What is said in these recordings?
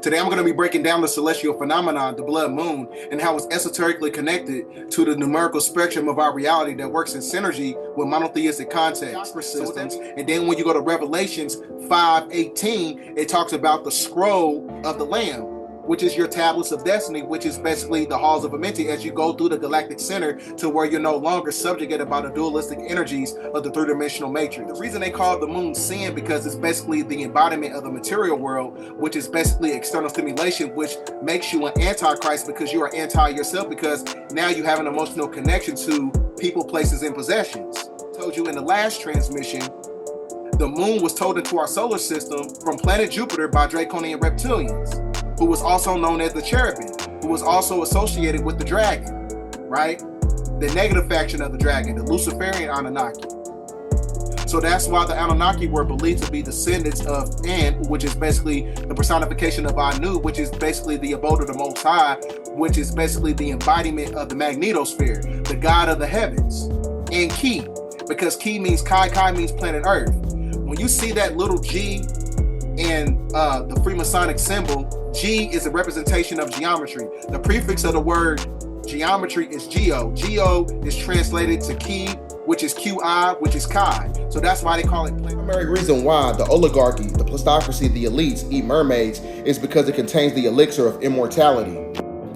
Today I'm going to be breaking down the celestial phenomenon, the blood moon, and how it's esoterically connected to the numerical spectrum of our reality that works in synergy with monotheistic context systems. And then when you go to Revelations 5:18, it talks about the scroll of the Lamb, which is your tablets of destiny, which is basically the halls of Amenti as you go through the galactic center to where you're no longer subjugated by the dualistic energies of the three-dimensional matrix. The reason they call the moon sin because it's basically the embodiment of the material world, which is basically external stimulation, which makes you an antichrist because you are anti yourself, because now you have an emotional connection to people, places, and possessions. I told you in the last transmission, the moon was told into our solar system from planet Jupiter by Draconian reptilians, who was also known as the cherubim, who was also associated with the dragon, right? The negative faction of the dragon, the Luciferian Anunnaki. So that's why the Anunnaki were believed to be descendants of An, which is basically the personification of Anu, which is basically the abode of the Most High, which is basically the embodiment of the magnetosphere, the god of the heavens, and Ki, because Ki means Kai means planet Earth. When you see that little G in the Freemasonic symbol, G is a representation of geometry. The prefix of the word geometry is Geo. Geo is translated to Ki, which is QI, which is Chi. So that's why they call it. The primary reason why the oligarchy, the plutocracy, the elites eat mermaids is because it contains the elixir of immortality.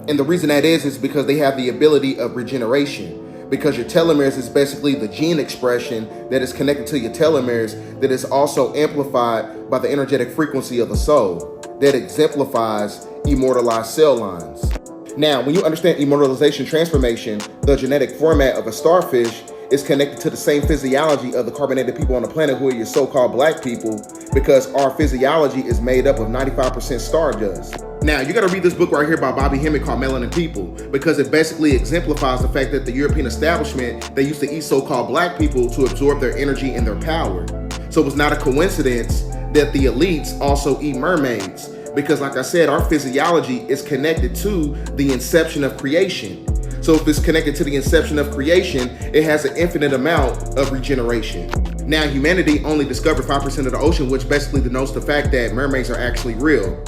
And the reason that is because they have the ability of regeneration. Because your telomeres is basically the gene expression that is connected to your telomeres that is also amplified by the energetic frequency of the soul that exemplifies immortalized cell lines. Now, when you understand immortalization transformation, the genetic format of a starfish is connected to the same physiology of the carbonated people on the planet who are your so-called black people, because our physiology is made up of 95% star dust. Now, you got to read this book right here by Bobby Hemmett called Melanin People, because it basically exemplifies the fact that the European establishment, they used to eat so-called black people to absorb their energy and their power. So it was not a coincidence that the elites also eat mermaids, because like I said, our physiology is connected to the inception of creation. So if it's connected to the inception of creation, it has an infinite amount of regeneration. Now, humanity only discovered 5% of the ocean, which basically denotes the fact that mermaids are actually real.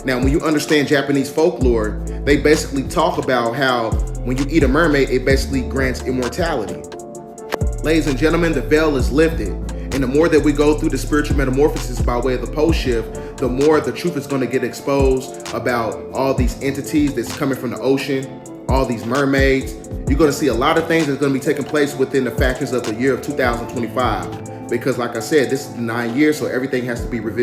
Now, when you understand Japanese folklore, they basically talk about how when you eat a mermaid, it basically grants immortality. Ladies and gentlemen, the veil is lifted. And the more that we go through the spiritual metamorphosis by way of the pole shift, the more the truth is going to get exposed about all these entities that's coming from the ocean, all these mermaids. You're going to see a lot of things that's going to be taking place within the factors of the year of 2025. Because like I said, this is the 9 years, so everything has to be revealed.